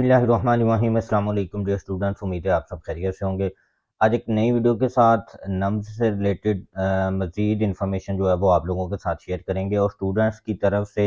बिस्मिल्लाहिर्रहमानिर्रहीम। अस्सलाम वालेकुम डियर स्टूडेंट्स, उम्मीद है आप सब खैरियत से होंगे। आज एक नई वीडियो के साथ नम्स से रिलेटेड मज़ीद इन्फॉर्मेशन जो है वो आप लोगों के साथ शेयर करेंगे और स्टूडेंट्स की तरफ से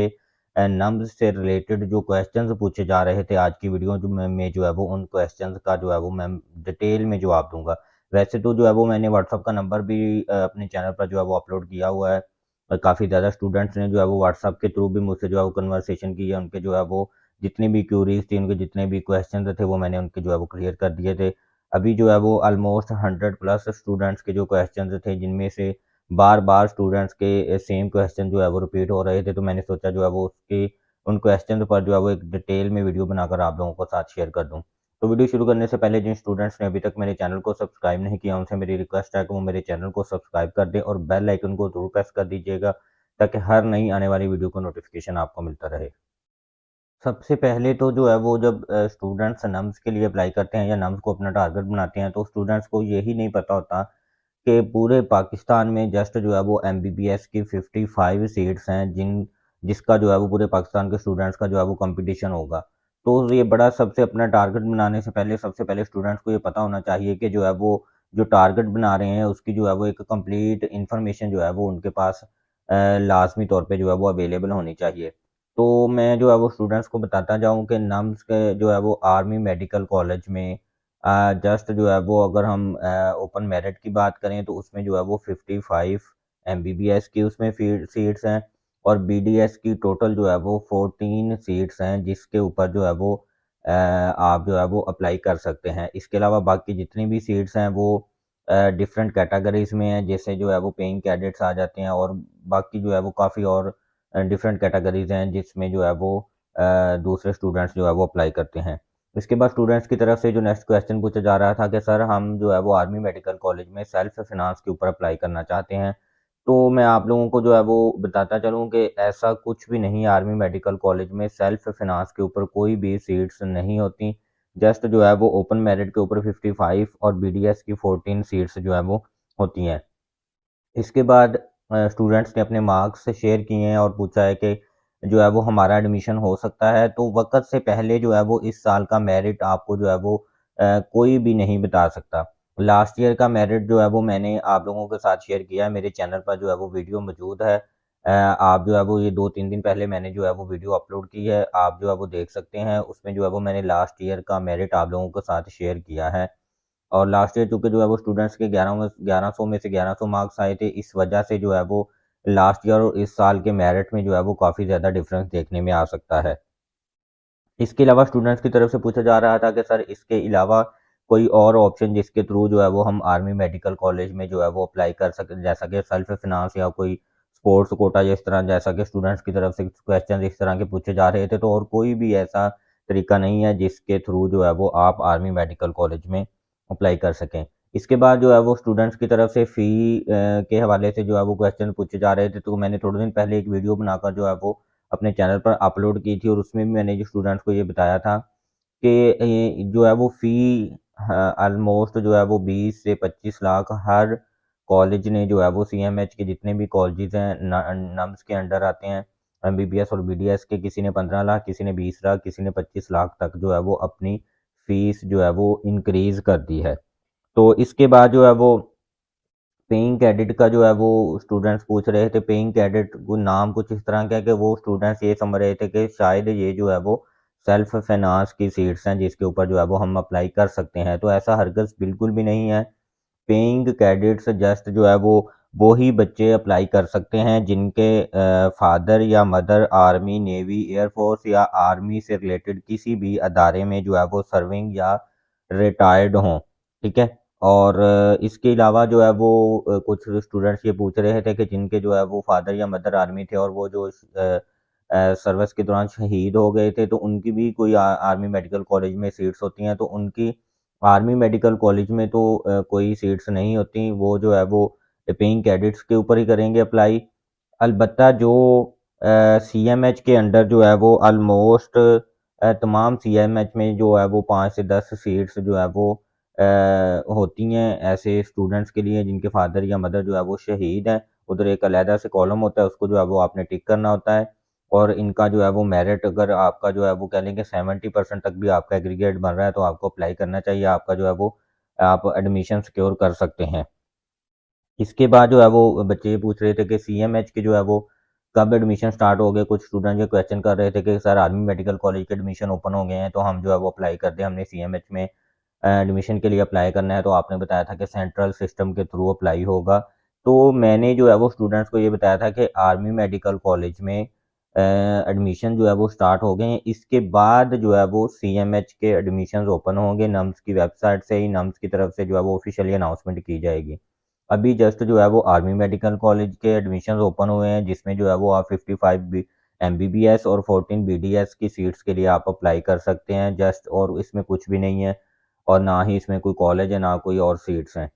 नम्स से रिलेटेड जो क्वेश्चंस पूछे जा रहे थे आज की वीडियो में जो है वो उन क्वेश्चंस का जो है वो मैं डिटेल में जवाब दूंगा। वैसे तो जो है वो मैंने व्हाट्सअप का नंबर भी अपने चैनल पर जो है वो अपलोड किया हुआ है। काफ़ी ज़्यादा स्टूडेंट्स ने जो है वो व्हाट्सअप के थ्रू भी मुझसे जो है वो कन्वर्सेशन की है। उनके जो है वो जितनी भी क्यूरीज थी, उनके जितने भी क्वेश्चन थे वो मैंने उनके जो है वो क्लियर कर दिए थे। अभी जो है वो ऑलमोस्ट 100 प्लस स्टूडेंट्स के जो क्वेश्चन थे, जिनमें से बार बार स्टूडेंट्स के सेम क्वेश्चन जो है वो रिपीट हो रहे थे, तो मैंने सोचा जो है वो उसके उन क्वेश्चन पर जो है वो एक डिटेल में वीडियो बनाकर आप लोगों को साथ शेयर कर दूं। तो वीडियो शुरू करने से पहले जिन स्टूडेंट्स ने अभी तक मेरे चैनल को सब्सक्राइब नहीं किया, उनसे मेरी रिक्वेस्ट है कि वो मेरे चैनल को सब्सक्राइब कर दें और बेल आइकन को जरूर प्रेस कर दीजिएगा, ताकि हर नई आने वाली वीडियो को नोटिफिकेशन आपको मिलता रहे। सबसे पहले तो जो है वो जब स्टूडेंट्स नम्स के लिए अप्लाई करते हैं या नम्स को अपना टारगेट बनाते हैं, तो स्टूडेंट्स को यही नहीं पता होता कि पूरे पाकिस्तान में जस्ट जो है वो एमबीबीएस की 55 सीट्स हैं, जिसका जो है वो पूरे पाकिस्तान के स्टूडेंट्स का जो है वो कंपटीशन होगा। तो ये बड़ा सबसे अपना टारगेट बनाने से पहले सबसे पहले स्टूडेंट्स को ये पता होना चाहिए कि जो है वो जो टारगेट बना रहे हैं उसकी जो है वो एक कंप्लीट इंफॉर्मेशन जो है वो उनके पास लाजमी तौर पे जो है वो अवेलेबल होनी चाहिए। तो मैं जो है वो स्टूडेंट्स को बताता जाऊँ कि नम्स के जो है वो आर्मी मेडिकल कॉलेज में जस्ट जो है वो अगर हम ओपन मेरिट की बात करें तो उसमें जो है वो 55 एमबीबीएस की उसमें सीट्स हैं और बीडीएस की टोटल जो है वो 14 सीट्स हैं, जिसके ऊपर जो है वो आप जो है वो अप्लाई कर सकते हैं। इसके अलावा बाकी जितनी भी सीट्स हैं वो डिफरेंट कैटेगरीज में हैं, जैसे जो है वो पेइंग कैडेट्स आ जाते हैं और बाकी जो है वो काफ़ी और डिफरेंट कैटेगरीज हैं जिसमें जो है वो दूसरे स्टूडेंट्स जो है वो अप्लाई करते हैं। इसके बाद स्टूडेंट्स की तरफ से जो नेक्स्ट क्वेश्चन पूछा जा रहा था कि सर हम जो है वो आर्मी मेडिकल कॉलेज में सेल्फ फाइनेंस के ऊपर अप्लाई करना चाहते हैं। तो मैं आप लोगों को जो है वो बताता चलूँ कि ऐसा कुछ भी नहीं है। आर्मी मेडिकल कॉलेज में सेल्फ फाइनेंस के ऊपर कोई भी सीट्स नहीं होती। जस्ट जो है वो ओपन मेरिट के ऊपर 55 और बीडीएस की 14 सीट्स जो है वो होती हैं। इसके बाद स्टूडेंट्स ने अपने मार्क्स शेयर किए हैं और पूछा है कि जो है वो हमारा एडमिशन हो सकता है। तो वक़्त से पहले जो है वो इस साल का मेरिट आपको जो है वो कोई भी नहीं बता सकता। लास्ट ईयर का मेरिट जो है वो मैंने आप लोगों के साथ शेयर किया है, मेरे चैनल पर जो है वो वीडियो मौजूद है। आप जो है वो ये 2-3 दिन पहले मैंने जो है वो वीडियो अपलोड की है, आप जो है वो देख सकते हैं। उसमें जो है वो मैंने लास्ट ईयर का मेरिट आप लोगों के साथ शेयर किया है। और लास्ट ईयर चूँकि जो है वो स्टूडेंट्स के 1100 में से 1100 मार्क्स आए थे, इस वजह से जो है वो लास्ट ईयर और इस साल के मेरिट में जो है वो काफ़ी ज़्यादा डिफरेंस देखने में आ सकता है। इसके अलावा स्टूडेंट्स की तरफ से पूछा जा रहा था कि सर इसके अलावा कोई और ऑप्शन जिसके थ्रू जो है वो हम आर्मी मेडिकल कॉलेज में जो है वो अप्लाई कर सकें, जैसा कि सेल्फ फाइनेंस या कोई स्पोर्ट्स कोटा, जिस तरह जैसा कि स्टूडेंट्स की तरफ से क्वेश्चन इस तरह के पूछे जा रहे थे, तो और कोई भी ऐसा तरीका नहीं है जिसके थ्रू जो है वो आप आर्मी मेडिकल कॉलेज में अप्लाई कर सकें। इसके बाद जो है वो स्टूडेंट्स की तरफ से फ़ी के हवाले से जो है वो क्वेश्चन पूछे जा रहे थे, तो मैंने थोड़े दिन पहले एक वीडियो बनाकर जो है वो अपने चैनल पर अपलोड की थी और उसमें भी मैंने जो स्टूडेंट्स को ये बताया था कि ये जो है वो फ़ी ऑलमोस्ट जो है वो 20 से 25 लाख हर कॉलेज ने जो है वो सीएमएच के जितने भी कॉलेजेस हैं नम्स के अंडर आते हैं, एमबीबीएस और बीडीएस के, किसी ने 15 लाख, किसी ने 20 लाख, किसी ने 25 लाख तक जो है वो अपनी फीस जो है वो इंक्रीज कर दी है। तो इसके बाद जो है वो पेइंग कैडेट का जो है वो स्टूडेंट्स पूछ रहे थे। पेइंग कैडेट को नाम कुछ इस तरह का है कि वो स्टूडेंट्स ये समझ रहे थे कि शायद ये जो है वो सेल्फ फाइनेंस की सीट्स हैं जिसके ऊपर जो है वो हम अप्लाई कर सकते हैं। तो ऐसा हरगिज़ बिल्कुल भी नहीं है। पेइंग कैडेट्स जस्ट जो है वो ही बच्चे अप्लाई कर सकते हैं जिनके फादर या मदर आर्मी, नेवी, एयरफोर्स या आर्मी से रिलेटेड किसी भी अदारे में जो है वो सर्विंग या रिटायर्ड हों। ठीक है। और इसके अलावा जो है वो कुछ स्टूडेंट्स ये पूछ रहे थे कि जिनके जो है वो फादर या मदर आर्मी थे और वो जो सर्विस के दौरान शहीद हो गए थे, तो उनकी भी कोई आर्मी मेडिकल कॉलेज में सीट्स होती हैं। तो उनकी आर्मी मेडिकल कॉलेज में तो कोई सीट्स नहीं होती, वो जो है वो पेइंग कैडेट्स के ऊपर ही करेंगे अप्लाई। अलबत्ता जो सीएमएच के अंडर जो है वो ऑलमोस्ट तमाम सीएमएच में जो है वो 5 से 10 सीट्स जो है वो होती हैं ऐसे स्टूडेंट्स के लिए जिनके फादर या मदर जो है वो शहीद हैं। उधर एक अलहदा से कॉलम होता है, उसको जो है वो आपने टिक करना होता है। और इनका जो है वो मेरिट अगर आपका जो है वो कह लें कि 70% तक भी आपका एग्रीगेट बन रहा है तो आपको अप्लाई करना चाहिए, आपका जो है वो आप एडमिशन सिक्योर कर सकते हैं। इसके बाद जो है वो बच्चे ये पूछ रहे थे कि सीएमएच के जो है वो कब एडमिशन स्टार्ट हो गए। कुछ स्टूडेंट ये क्वेश्चन कर रहे थे कि सर आर्मी मेडिकल कॉलेज के एडमिशन ओपन हो गए हैं तो हम जो है वो अप्लाई कर दें, हमने सीएमएच में एडमिशन के लिए अप्लाई करना है। तो आपने बताया था कि सेंट्रल सिस्टम के थ्रू अप्लाई होगा। तो मैंने जो है वो स्टूडेंट्स को ये बताया था कि आर्मी मेडिकल कॉलेज में एडमिशन जो है वो स्टार्ट हो गए हैं। इसके बाद जो है वो सीएमएच के एडमिशन ओपन होंगे, नम्स की वेबसाइट से ही नम्स की तरफ से जो है वो ऑफिशियली अनाउंसमेंट की जाएगी। अभी जस्ट जो है वो आर्मी मेडिकल कॉलेज के एडमिशन ओपन हुए हैं, जिसमें जो है वो आप 55 एमबीबीएस और 14 बीडीएस की सीट्स के लिए आप अप्लाई कर सकते हैं जस्ट, और इसमें कुछ भी नहीं है और ना ही इसमें कोई कॉलेज है ना कोई और सीट्स हैं।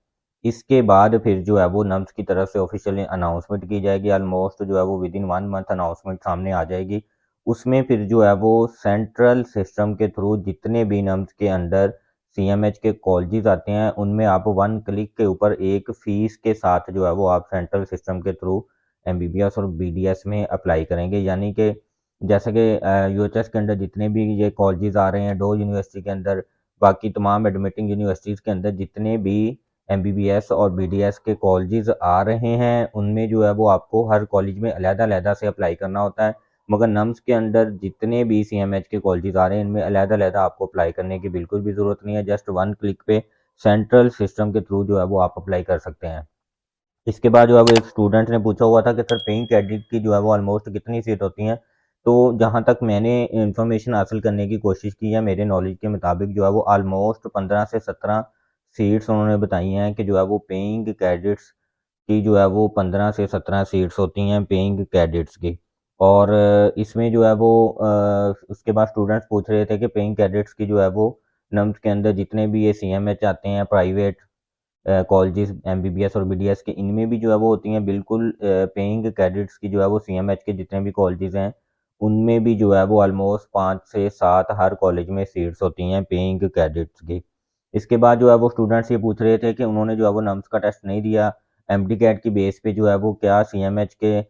इसके बाद फिर जो है वो नम्स की तरफ से ऑफिशियली अनाउंसमेंट की जाएगी, ऑलमोस्ट जो है वो विद इन 1 मंथ अनाउंसमेंट सामने आ जाएगी। उसमें फिर जो है वो सेंट्रल सिस्टम के थ्रू जितने भी नम्स के अंडर सीएमएच के कॉलेजेस आते हैं उनमें आप वन क्लिक के ऊपर एक फीस के साथ जो है वो आप सेंट्रल सिस्टम के थ्रू एमबीबीएस और बीडीएस में अप्लाई करेंगे। यानी कि जैसे कि यूएचएस के अंदर जितने भी ये कॉलेजेस आ रहे हैं, डो यूनिवर्सिटी के अंदर, बाकी तमाम एडमिटिंग यूनिवर्सिटीज़ के अंदर जितने भी एमबीबीएस और बीडीएस के कॉलेजेस आ रहे हैं उनमें जो है वो आपको हर कॉलेज में अलग-अलग से अप्लाई करना होता है। मगर नम्स के अंदर जितने भी सीएमएच के कॉलेजेस आ रहे हैं इनमें अलग-अलग आपको अप्लाई करने की बिल्कुल भी ज़रूरत नहीं है। जस्ट वन क्लिक पे सेंट्रल सिस्टम के थ्रू जो है वो आप अप्लाई कर सकते हैं। इसके बाद जो है वो एक स्टूडेंट ने पूछा हुआ था कि सर पेइंग कैंडिडेट की जो है वो ऑलमोस्ट कितनी सीट होती हैं। तो जहाँ तक मैंने इंफॉर्मेशन हासिल करने की कोशिश की है, मेरे नॉलेज के मुताबिक जो है वो ऑलमोस्ट 15 से 17 सीट्स उन्होंने बताई हैं कि जो है वो पेइंग कैडेट्स की जो है वो 15 से 17 सीट्स होती हैं पेइंग कैडेट्स की। और इसमें जो है वो उसके बाद स्टूडेंट्स पूछ रहे थे कि पेइंग कैडेट्स की जो है वो नम्स के अंदर जितने भी ये सीएमएच आते हैं प्राइवेट कॉलेजेस एमबीबीएस और बीडीएस के, इनमें भी जो है वो होती हैं बिल्कुल पेइंग कैडेट्स की जो है वो सीएमएच के जितने भी कॉलेजेस हैं उनमें भी जो है वो ऑलमोस्ट 5 से 7 हर कॉलेज में सीट्स होती हैं पेइंग कैडेट्स की। इसके बाद जो है वो स्टूडेंट्स ये पूछ रहे थे कि उन्होंने जो है वो नम्स का टेस्ट नहीं दिया, एमडी कैट की बेस पे जो है वो क्या सीएमएच के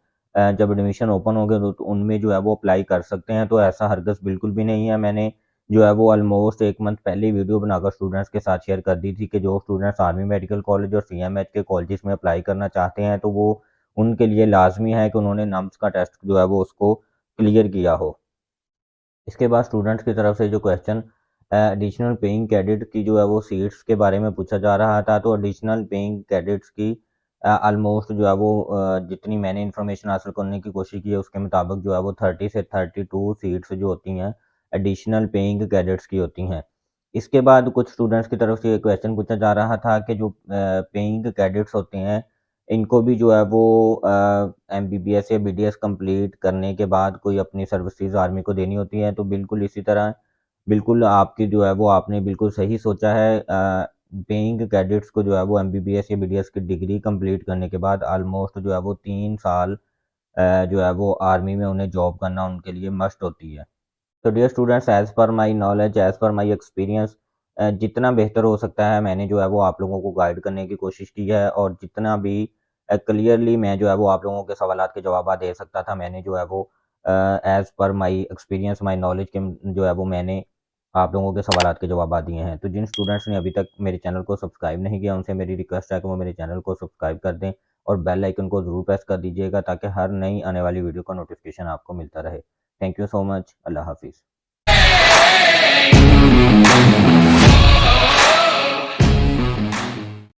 जब एडमिशन ओपन होंगे तो उनमें जो है वो अप्लाई कर सकते हैं। तो ऐसा हरगिज़ बिल्कुल भी नहीं है। मैंने जो है वो ऑलमोस्ट 1 मंथ पहले ही वीडियो बनाकर स्टूडेंट्स के साथ शेयर कर दी थी कि जो स्टूडेंट्स आर्मी मेडिकल कॉलेज और सीएमएच के कॉलेजेस में अप्लाई करना चाहते हैं तो वो उनके लिए लाजमी है कि उन्होंने नम्स का टेस्ट जो है वो उसको क्लियर किया हो। इसके बाद स्टूडेंट्स की तरफ से जो क्वेश्चन एडिशनल पेइंग कैडेट की जो है वो सीट्स के बारे में पूछा जा रहा था, तो एडिशनल पेइंग कैडेट्स की ऑलमोस्ट जो है वो जितनी मैंने इन्फॉर्मेशन हासिल करने की कोशिश की है उसके मुताबिक जो है वो 30 से 32 सीट्स जो होती हैं एडिशनल पेइंग कैडेट्स की होती हैं। इसके बाद कुछ स्टूडेंट्स की तरफ से ये क्वेश्चन पूछा जा रहा था कि जो पेइंग कैडेट्स होते हैं इनको भी जो है वो एमबीबीएस या बीडीएस कंप्लीट करने के बाद कोई अपनी सर्विसेज आर्मी को देनी होती है। तो बिल्कुल इसी तरह बिल्कुल आपकी जो है वो आपने बिल्कुल सही सोचा है। पेइंग कैडेट्स को जो है वो एमबीबीएस या बीडीएस की डिग्री कंप्लीट करने के बाद ऑलमोस्ट जो है वो 3 साल जो है वो आर्मी में उन्हें जॉब करना उनके लिए मस्ट होती है। तो dear students, as per my knowledge, as per my experience, जितना बेहतर हो सकता है मैंने जो है वो आप लोगों को गाइड करने की कोशिश की है, और जितना भी क्लियरली मैं जो है वो आप लोगों के सवालात के जवाब दे सकता था मैंने जो है वो as per my experience my knowledge के जो है वो मैंने आप लोगों के सवालात के जवाब दिए हैं। तो जिन स्टूडेंट्स ने अभी तक मेरे चैनल को सब्सक्राइब नहीं किया उनसे मेरी रिक्वेस्ट है कि वो मेरे चैनल को सब्सक्राइब कर दें और बेल आइकन को ज़रूर प्रेस कर दीजिएगा ताकि हर नई आने वाली वीडियो का नोटिफिकेशन आपको मिलता रहे। Thank you so much. Allah हाफिज़।